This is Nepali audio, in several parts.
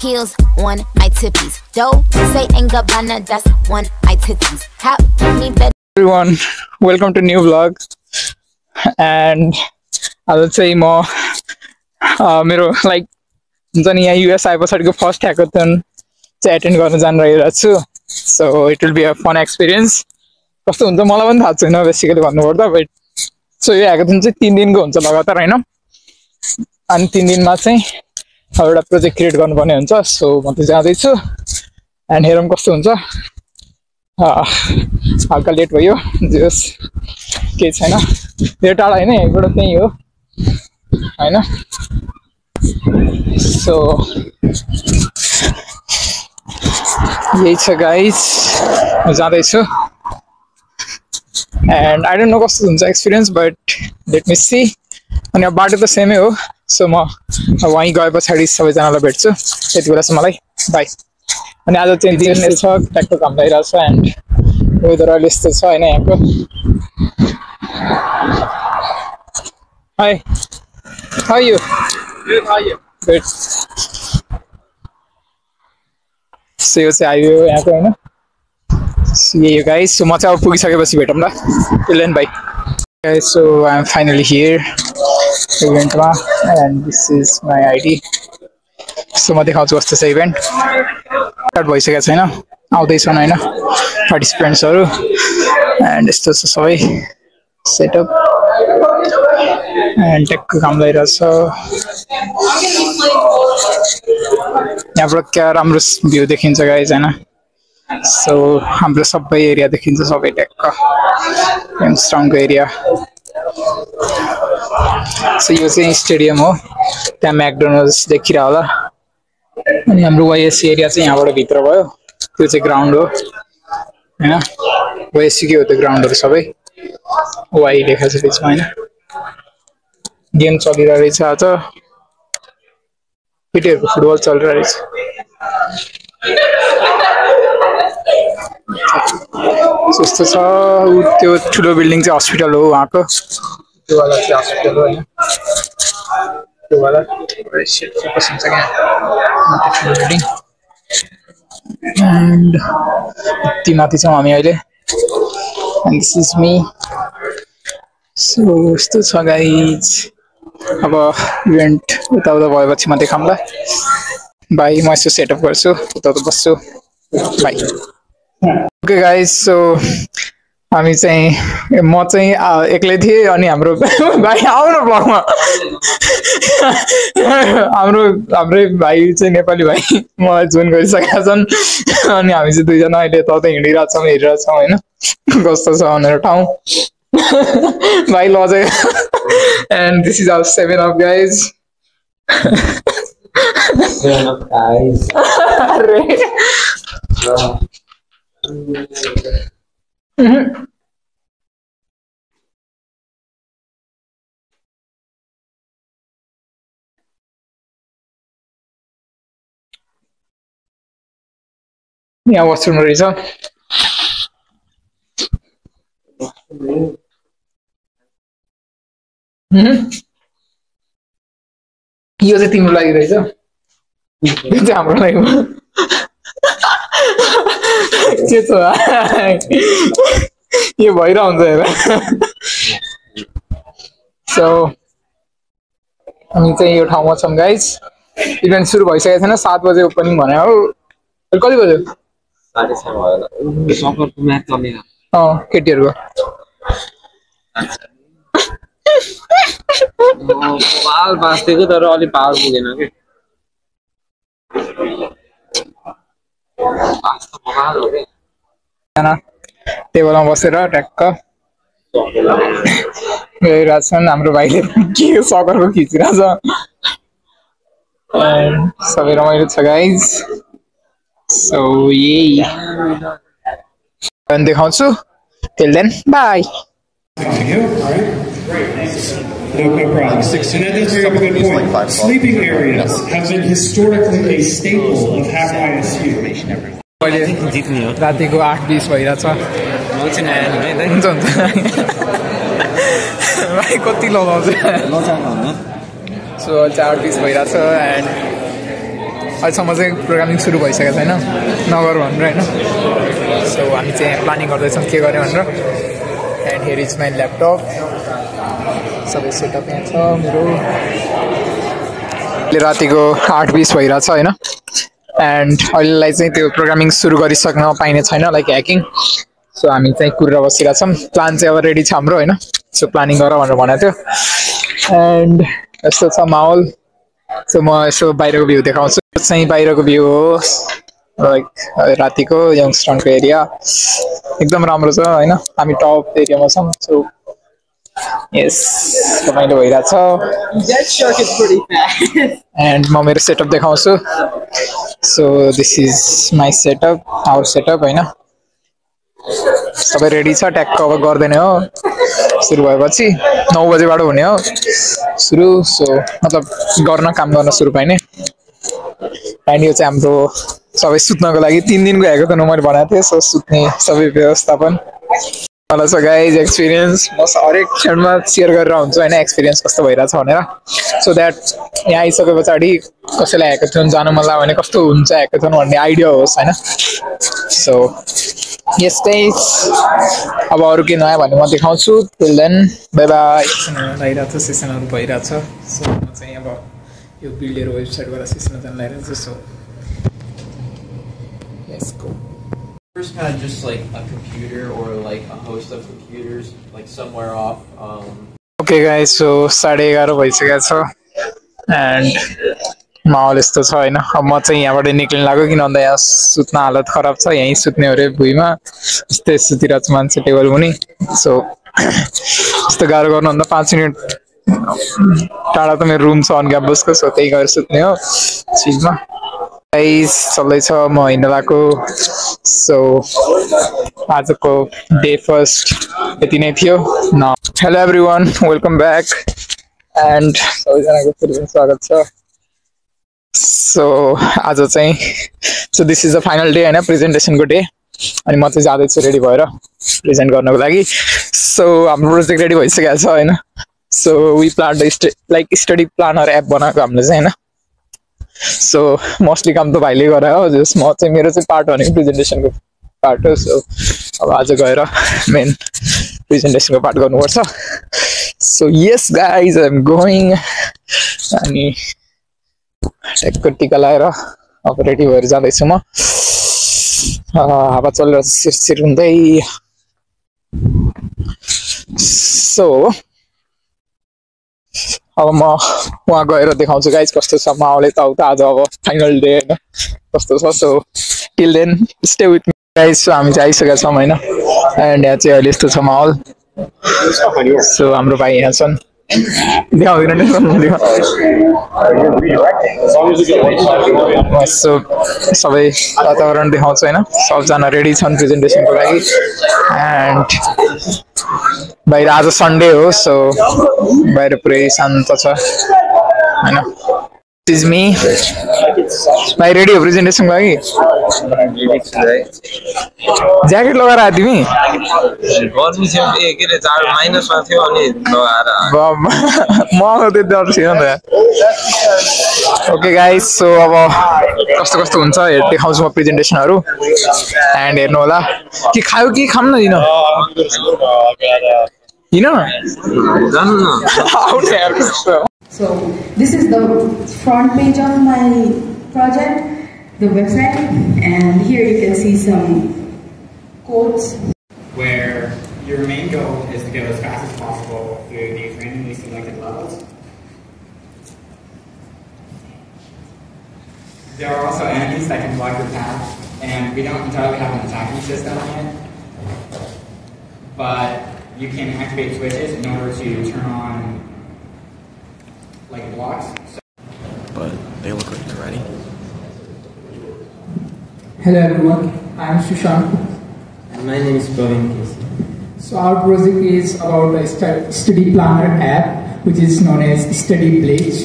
heels on my tippies. Dough, say ain't Gabbana, that's on my titties. How me better. Everyone, welcome to new vlog. And I would say more मेरो like हुन्छ नि यहाँ युएस आएपछाडिको फर्स्ट ह्याकाथन चाहिँ एटेन्ड गर्न जानिरहेको छु. So it will be a fun experience. कस्तो हुन्छ मलाई पनि थाहा छैन बेसिकली भन्नुपर्दा. बट सो यो ह्याकाथन चाहिँ 3 दिनको हुन्छ लगातार हैन. अनि 3 दिनमा चाहिँ एउटा प्रोजेक्ट क्रिएट गर्नुपर्ने हुन्छ. सो म त जाँदैछु एन्ड हेरौँ कस्तो हुन्छ. हल्का लेट भयो जस केही छैन. धेरै टाढा होइन, यहीँबाट त्यहीँ हो होइन. सो यही छ गाइज, म जाँदैछु एन्ड आई डोन्ट नो कस्तो हुन्छ experience, but let me see. अनि अब बाटो त सेमै हो. सो म वहीँ गए पछाडि सबैजनालाई भेट्छु. त्यति बेलासम्म मलाई बाई. अनि आज चाहिँ दिन छ, ट्र्याक्टर काम भइरहेको छ एन्ड वेदर अहिले यस्तो छ होइन यहाँको. High, how you? Good, how you? Good. So यो चाहिँ आयो यहाँको होइन. यही हो गाइस. सो म चाहिँ अब पुगिसकेपछि भेटौँला. Till bye guys. So I am finally here इभेन्टमा and this is my ID. So म देखाउँछु कस्तो छ इभेन्ट. स्टार्ट भइसकेको छैन, आउँदैछन् होइन पार्टिसिपेन्ट्सहरू. एन्ड यस्तो छ सबै सेटअप एन्ड टेकको काम भइरहेछ. यहाँबाट क्या राम्रो भ्यू देखिन्छ गाइज होइन. सो हाम्रो सबै एरिया देखिन्छ, सबै टेकको यङ्स्टाउनको एरिया. सो यो चाहिँ स्टेडियम हो, त्यहाँ म्याकडोनल्ड्स देखिरह होला. अनि हाम्रो वाइएससी एरिया चाहिँ यहाँबाट भित्र भयो. त्यो चाहिँ ग्राउन्ड हो होइन. वाइएससीकै हो त्यो ग्राउन्डहरू सबै. वाइ लेखा छ त्यसमा होइन. गेम चलिरहेको रहेछ आज. केटीहरूको फुटबल चलिरहेको रहेछ. त्यस्तो छ. त्यो ठुलो बिल्डिङ चाहिँ हस्पिटल हो उहाँको. त्यो वाला चाहिँ हस्पिटल हो होइन. त्यो वाला फोकस हुन्छ क्या ठुलो बिल्डिङ. एन्ड यति माथि छौँ हामी अहिले. And this is me. So यस्तो छ गाइज. अब इभेन्ट उताउता भएपछि म देखाउँला. बाई. म यसो सेटअप गर्छु, उताउता बस्छु. बाई. Okay guys. सो हामी चाहिँ म चाहिँ एक्लै थिएँ अनि हाम्रो भाइ आउनु ब्लगमा. हाम्रै भाइ चाहिँ नेपाली भाइ मलाई जोइन गरिसकेका छन्. अनि हामी चाहिँ दुईजना अहिले ततै हिँडिरहेछौँ, हेरिरहेछौँ होइन कस्तो छ भनेर ठाउँ. भाइ लजै. And this is our 7 up guys. यहाँ वासरुम रहेछ. यो चाहिँ तिम्रो लागि रहेछ, यो चाहिँ हाम्रो लागि हो. के छ यो भइरह हुन्छ हेर. सो हामी चाहिँ यो ठाउँमा छौँ गाइज. इभेन्ट सुरु भइसकेको छैन. 7 बजे ओपनिङ भने हो. कति बज्यो? 6:30 भयो. सकरको म्याच चलेको. केटीहरूको पाल बाँच्थेको तर अलि पाल पुगेन कि. टेबलमा बसेर ट्याक्क गइरहेछन्. हाम्रो भाइले के सकरको खिचिरहेछ. सबै रमाइलो छ गाइज. सो यही देखाउँछु. Till then bye. No problem. And that is a very good point. Sleeping areas have been historically a staple of Hack ISU. रातिको 8:20 भइरहेछ. हुन्छ भाइ कति लगाउँछ. सो 8:20 भइरहेछ एन्ड अहिलेसम्म चाहिँ प्रोग्रामिङ सुरु भइसकेको छैन नगर भनेर होइन सो हामी चाहिँ प्लानिङ गर्दैछौँ के गर्ने भनेर and here is my laptop सबै सेटअप यहाँ छ मेरो अहिले रातिको 8:20 भइरहेछ होइन एन्ड अहिलेलाई चाहिँ त्यो प्रोग्रामिङ सुरु गरिसक्न पाइने छैन लाइक ह्याकिङ सो हामी चाहिँ कुरेर बसिरहेछौँ प्लान चाहिँ अब रेडी छ हाम्रो होइन सो प्लानिङ गर भनेर भनेको थियो एन्ड यस्तो छ माहौल सो म यसो बाहिरको भ्यू देखाउँछु चाहिँ बाहिरको भ्यू हो लाइक रातिको यङ्स्टनको एरिया एकदम राम्रो छ होइन हामी टप एरियामा छौँ सो यस रमाइलो भइरहेछ एन्ड म मेरो सेटअप देखाउँछु so this is my setup our setup होइन सबै रेडी छ ट्याक्क अब गर्दैन हो सुरु भएपछि 9 बजेबाट हुने हो सुरु सो मतलब काम गर्न सुरु पाइने एन्ड यो चाहिँ हाम्रो सबै सुत्नको लागि 3 दिनको ह्याकाथन मैले बनाएको थिएँ सो सुत्ने सबै व्यवस्थापन मलाई छ गाइज एक्सपिरियन्स म हरेक क्षणमा सेयर गरेर हुन्छु होइन एक्सपिरियन्स कस्तो भइरहेछ भनेर सो द्याट यहाँ आइसके पछाडि कसैलाई ह्याकाथन जानु मन लाग्यो भने कस्तो हुन्छ ह्याकाथन भन्ने आइडिया होस् होइन सो यस गाइज अब अरू के नयाँ भने म देखाउँछु टिल देन बाई बाई भइरहेछ सेसनहरू भइरहेछ सो म चाहिँ अब यो बिल्डेर वेबसाइटबाट सेसन जान लागिरहेको छु so let's go First, kind of just like a computer or like a host of computers, like somewhere off. Okay, guys. So 11:30 भइसकेको छ and माहौल यस्तो छ होइन अब म चाहिँ यहाँबाट निक्लिन लाग्यो किन भन्दा यहाँ सुत्न हालत खराब छ यहीँ सुत्ने अरे भुइँमा यस्तै सुतिरहेको छ मान्छे टेबल मुनि सो यस्तो गाह्रो गर्नुभन्दा 5 मिनट टाढा त मेरो रुम छ अन क्याम्पसको सो त्यही गएर सुत्ने हो चिजमा गाइस चल्दैछ म हिँड्न लाग्यो सो आजको डे फर्स्ट यति नै थियो न hello everyone welcome back and सबैजनाको फेरि स्वागत छ सो आज चाहिँ so this is the final day होइन प्रेजेन्टेसनको डे अनि म चाहिँ जाँदैछु रेडी भएर प्रेजेन्ट गर्नको लागि सो हाम्रो प्रोजेक्ट रेडी भइसकेको छ होइन so we plan like study planner app बनाएको हामीले चाहिँ होइन सो मोस्टली काम त भाइले गरायो जस म चाहिँ मेरो चाहिँ पार्ट भनेको प्रेजेन्टेसनको पार्ट हो सो अब आज गएर मेन प्रेजेन्टेसनको पार्ट गर्नुपर्छ so yes guys I am going अनि ट्याकको टिका लगाएर अब रेडी भएर जाँदैछु म हावा चलेर सिरसिर हुँदै सो अब म वहाँ गएर देखाउँछु गाइज कस्तो छ माहौल यताउता आज अब फाइनल डे होइन कस्तो छ so till then stay with me guys so हामी चाहिँ आइसकेका छौँ होइन एन्ड यहाँ चाहिँ अहिले यस्तो छ माहौल सो हाम्रो भाइ यहाँ छन् सो सबै वातावरण देखाउँछु होइन सबजना रेडी छन् प्रेजेन्टेसनको लागि एन्ड बाहिर आज सन्डे हो सो बाहिर पुरै शान्त छ होइन इज मी भाइ रेडी हो प्रेजेन्टेसनको लागि ज्याकेट लगाएर आयो तिमी म त्यो डर छैन त ओके गाइज सो अब कस्तो कस्तो हुन्छ देखाउँछु म प्रेजेन्टेसनहरू एन्ड हेर्नु होला के खायो कि खाऊँ न So this is the front page of my project, the website, and here you can see some codes. Where your main goal is to go as fast as possible through these randomly selected levels. There are also enemies that can block your path, and we don't entirely have an attacking system yet, but you can activate switches in order to turn on like blocks. But they look like they're ready. Hello everyone, I am Sushant. And my name is Praveen Casey. So our project is about a study planner app which is known as Study Pledge.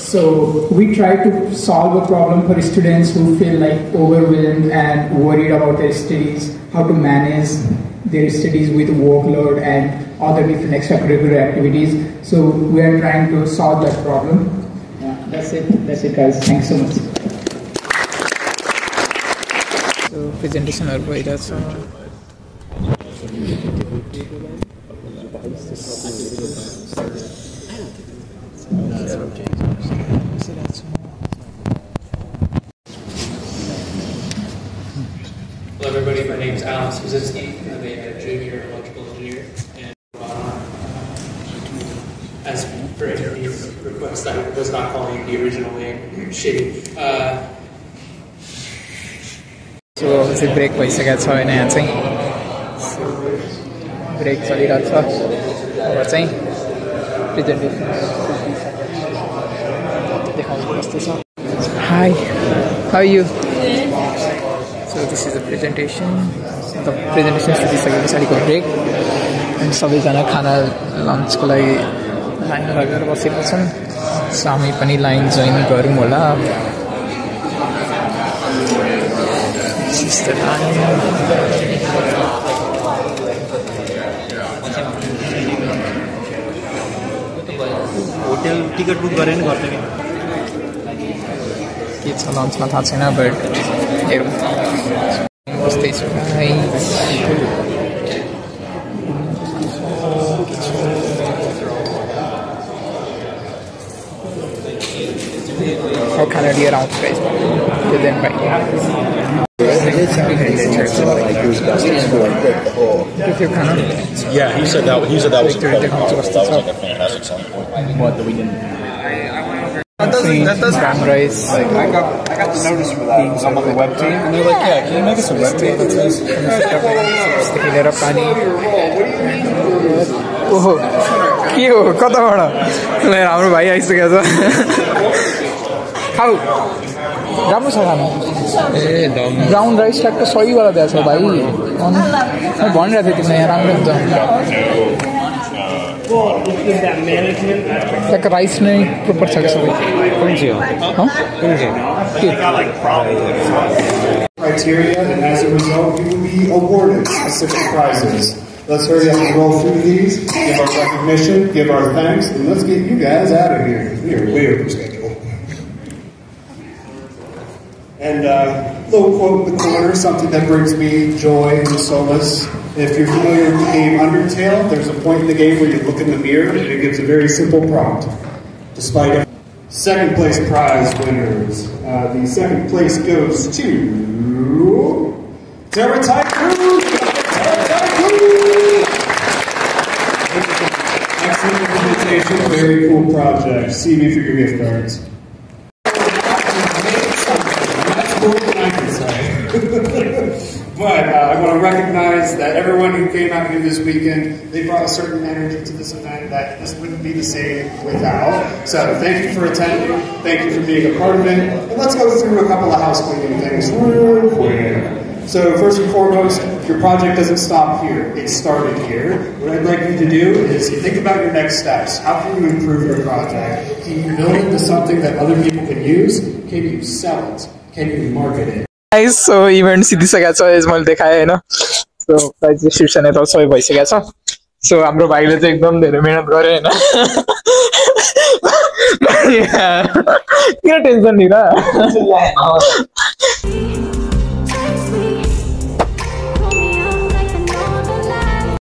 So we try to solve a problem for students who feel like overwhelmed and worried about their studies, how to manage their studies with workload and other different extracurricular activities. So we are trying to solve that problem. Yeah, that's it guys. Thanks so much. So प्रेजेन्टेसनहरु भइरहेछ Hello everybody, my name is Alex Kaczynski. I'm a junior electrical engineer, and as per Anthony's request, I was not calling the original name shitty. So चाहिँ ब्रेक भइसकेको छ होइन यहाँ चाहिँ ब्रेक चलिरहेछ अब चाहिँ प्रेजेन्टेसन देखाउनु कस्तो छ hi how you So this is the presentation. The presentation सुटिसके पछाडिको ब्रेक अनि सबैजना खाना लन्चको लागि लाइन लगेर बसेका छन् सो हामी पनि लाइन जोइन गरौँ होला होटल टिकट बुक गरेन गर्छ के छ लन्चमा थाहा छैन बट हेरौँ बस्दैछु खाना लिएर आउँछु गाइस त्यो दिन भाइ Yeah, he said that was incredible. That was like a fantastic selling point. What that we didn't. That does brown rice. Like I got the notice for that. I'm on the web team, and they're like, "Yeah, can you make us a web team that says?" ओहो के हो कताबाट हाम्रो भाइ आइसकेको छ खाऊ राम्रो छ खाना ए ब्राउन राइस ट्याक्क सही गरेर दिएको छ भाइ मैले भनिरहेको थिएँ तिमीलाई यहाँ राम्रो हुन्छ ट्याक्क राइस नै प्रोपर छ क्या सबै कुन चाहिँ हो criteria, and as a result, you will be awarded specific prizes. Let's hurry up and roll through these, give our recognition, give our thanks, and let's get you guys out of here. We are way over schedule. And little quote in the corner, something that brings me joy and solace. If you're familiar with the game Undertale, there's a point in the game where you look in the mirror and it gives a very simple prompt. Despite second place prize winners, the second place goes to Terra Tycoon! Excellent implementation, very cool project. See me for your gift cards. That's more than I can say. But I want to recognize that everyone who came out here this weekend, they brought a certain energy to this event that this wouldn't be the same without. So thank you for attending. Thank you for being a part of it. And let's go through a couple of house cleaning things real quick. So first and foremost, your project doesn't stop here. It started here. What I'd like you to do is think about your next steps. How can you improve your project? Can you build it into something that other people can use? Can you sell it? Can you market it? Guys so event सिद्धिसकेको छ यस मैले देखाएँ होइन सो प्राइज डिस्ट्रिब्युसन यता सबै भइसकेको छ सो हाम्रो भाइले चाहिँ एकदम धेरै मेहनत गरे होइन किन टेन्सन लिएर